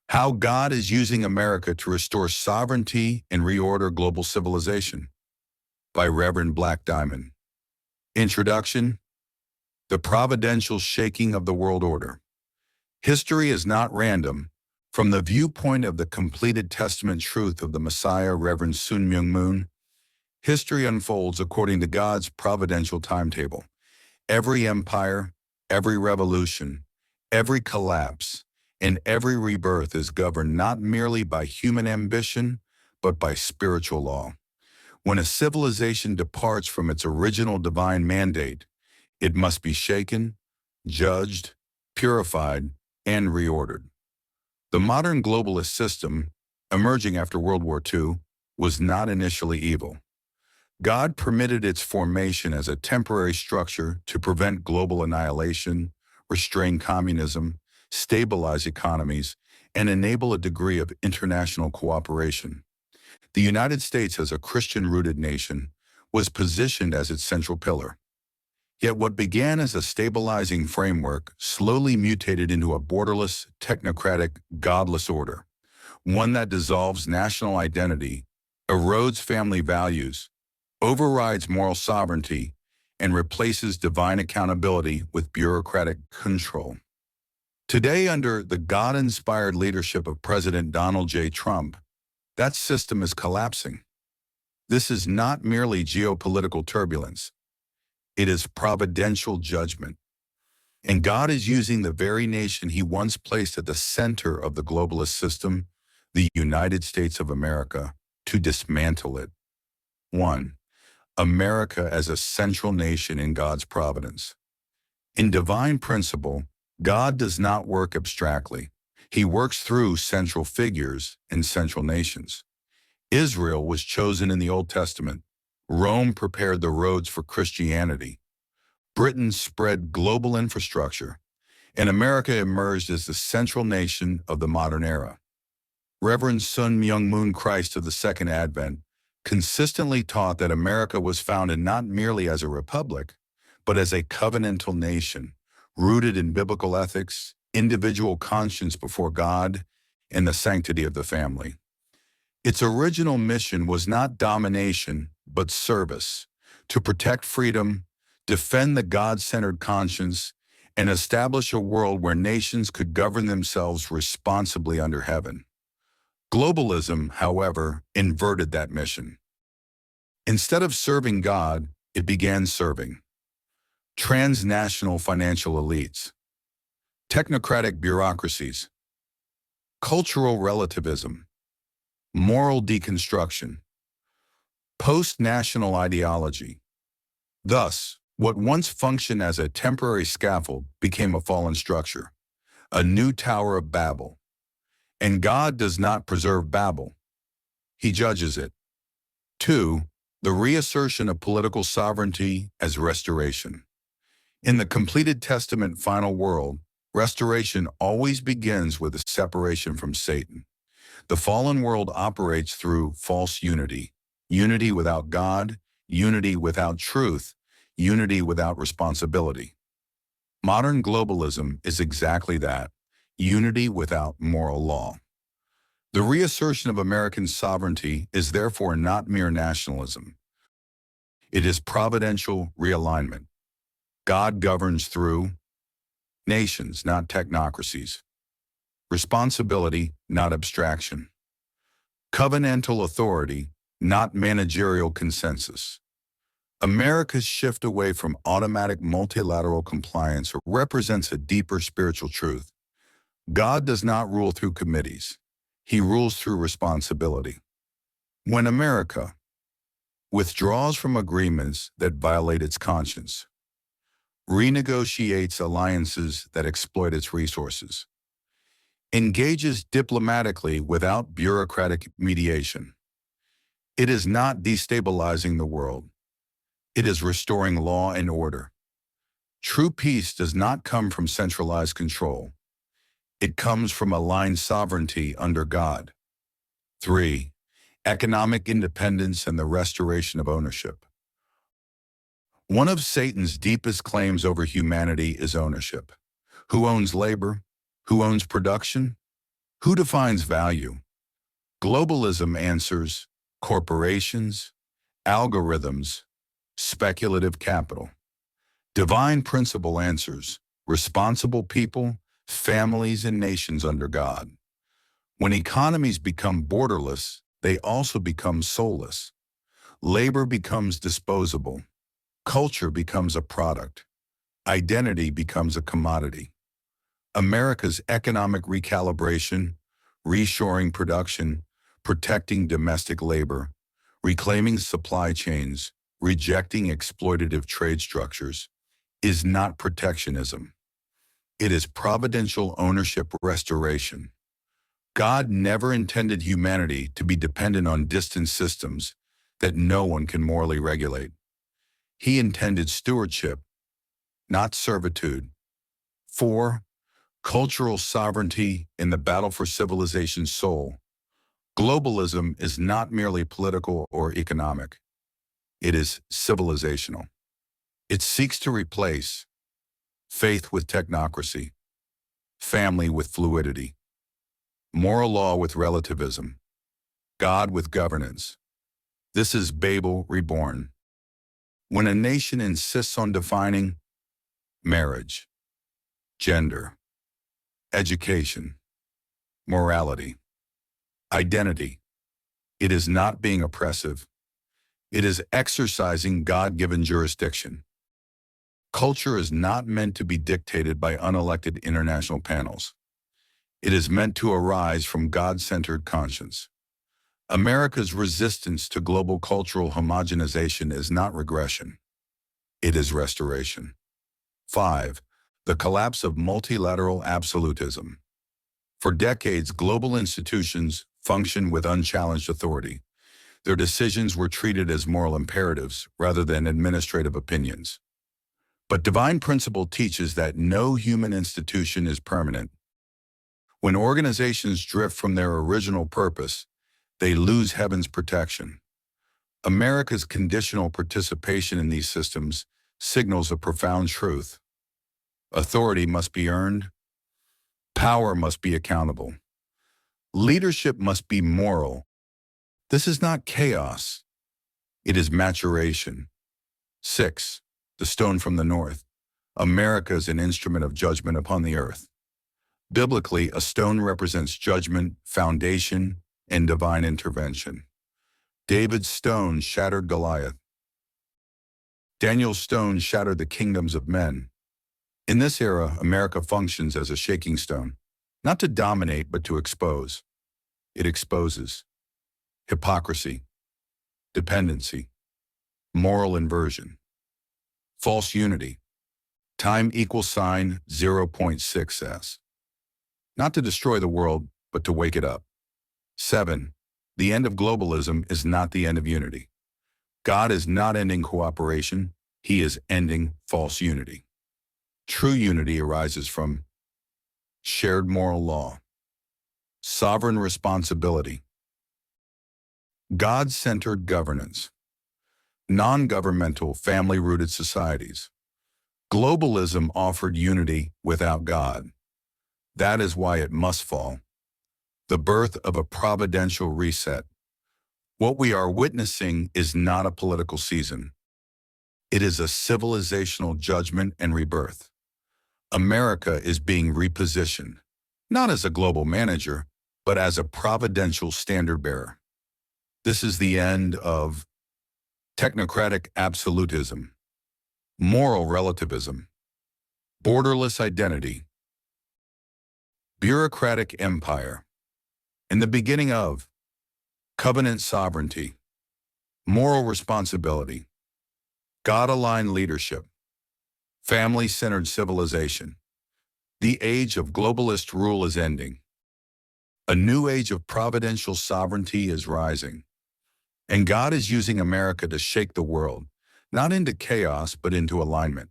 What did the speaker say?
How God is using America to restore sovereignty and reorder global civilization by Reverend Black Diamond. Introduction: The providential shaking of the world order. History is not random. From the viewpoint of the completed testament truth of the Messiah, Reverend Sun Myung Moon, history unfolds according to God's providential timetable. Every empire, every revolution, every collapse, and every rebirth is governed not merely by human ambition, but by spiritual law. When a civilization departs from its original divine mandate, it must be shaken, judged, purified, and reordered. The modern globalist system, emerging after World War II, was not initially evil. God permitted its formation as a temporary structure to prevent global annihilation, restrain communism, stabilize economies, and enable a degree of international cooperation. The United States, as a Christian-rooted nation, was positioned as its central pillar. Yet what began as a stabilizing framework slowly mutated into a borderless, technocratic, godless order, one that dissolves national identity, erodes family values, overrides moral sovereignty, and replaces divine accountability with bureaucratic control. Today, under the God-inspired leadership of President Donald J. Trump, that system is collapsing. This is not merely geopolitical turbulence. It is providential judgment. And God is using the very nation he once placed at the center of the globalist system, the United States of America, to dismantle it. 1. America as a central nation in God's providence. In divine principle, God does not work abstractly. He works through central figures and central nations. Israel was chosen in the Old Testament. Rome prepared the roads for Christianity. Britain spread global infrastructure, and America emerged as the central nation of the modern era. Reverend Sun Myung Moon, Christ of the Second Advent, consistently taught that America was founded not merely as a republic, but as a covenantal nation, rooted in biblical ethics, individual conscience before God, and the sanctity of the family. Its original mission was not domination, but service, to protect freedom, defend the God-centered conscience, and establish a world where nations could govern themselves responsibly under heaven. Globalism, however, inverted that mission. Instead of serving God, it began serving transnational financial elites, technocratic bureaucracies, cultural relativism, moral deconstruction, post-national ideology. Thus, what once functioned as a temporary scaffold became a fallen structure, a new Tower of Babel. And God does not preserve Babel. He judges it. 2. The reassertion of political sovereignty as restoration. In the completed testament final world, restoration always begins with a separation from Satan. The fallen world operates through false unity, unity without God, unity without truth, unity without responsibility. Modern globalism is exactly that, unity without moral law. The reassertion of American sovereignty is therefore not mere nationalism. It is providential realignment. God governs through nations, not technocracies. Responsibility, not abstraction. Covenantal authority, not managerial consensus. America's shift away from automatic multilateral compliance represents a deeper spiritual truth. God does not rule through committees. He rules through responsibility. When America withdraws from agreements that violate its conscience, renegotiates alliances that exploit its resources, engages diplomatically without bureaucratic mediation, it is not destabilizing the world. It is restoring law and order. True peace does not come from centralized control. It comes from aligned sovereignty under God. 3. Economic independence and the restoration of ownership. One of Satan's deepest claims over humanity is ownership. Who owns labor? Who owns production? Who defines value? Globalism answers corporations, algorithms, speculative capital. Divine principle answers responsible people, families, and nations under God. When economies become borderless, they also become soulless. Labor becomes disposable. Culture becomes a product. Identity becomes a commodity. America's economic recalibration, reshoring production, protecting domestic labor, reclaiming supply chains, rejecting exploitative trade structures, is not protectionism. It is providential ownership restoration. God never intended humanity to be dependent on distant systems that no one can morally regulate. He intended stewardship, not servitude. 4. Cultural sovereignty in the battle for civilization's soul. Globalism is not merely political or economic. It is civilizational. It seeks to replace faith with technocracy, family with fluidity, moral law with relativism, God with governance. This is Babel reborn. When a nation insists on defining marriage, gender, education, morality, identity, it is not being oppressive. It is exercising God-given jurisdiction. Culture is not meant to be dictated by unelected international panels. It is meant to arise from God-centered conscience. America's resistance to global cultural homogenization is not regression. It is restoration. 5. The collapse of multilateral absolutism. For decades, global institutions functioned with unchallenged authority. Their decisions were treated as moral imperatives rather than administrative opinions. But divine principle teaches that no human institution is permanent. When organizations drift from their original purpose, they lose heaven's protection. America's conditional participation in these systems signals a profound truth. Authority must be earned. Power must be accountable. Leadership must be moral. This is not chaos. It is maturation. 6. The stone from the north. America is an instrument of judgment upon the earth. Biblically, a stone represents judgment, foundation, and divine intervention. David's stone shattered Goliath. Daniel's stone shattered the kingdoms of men. In this era, America functions as a shaking stone, not to dominate but to expose. It exposes hypocrisy, dependency, moral inversion, false unity, time equals sign 0.6s. Not to destroy the world, but to wake it up. 7. The end of globalism is not the end of unity. God is not ending cooperation. He is ending false unity. True unity arises from shared moral law, sovereign responsibility, God-centered governance, non-governmental, family-rooted societies. Globalism offered unity without God. That is why it must fall. The birth of a providential reset. What we are witnessing is not a political season. It is a civilizational judgment and rebirth. America is being repositioned, not as a global manager, but as a providential standard-bearer. This is the end of technocratic absolutism, moral relativism, borderless identity, bureaucratic empire, and the beginning of covenant sovereignty, moral responsibility, God-aligned leadership, family-centered civilization. The age of globalist rule is ending. A new age of providential sovereignty is rising. And God is using America to shake the world, not into chaos, but into alignment.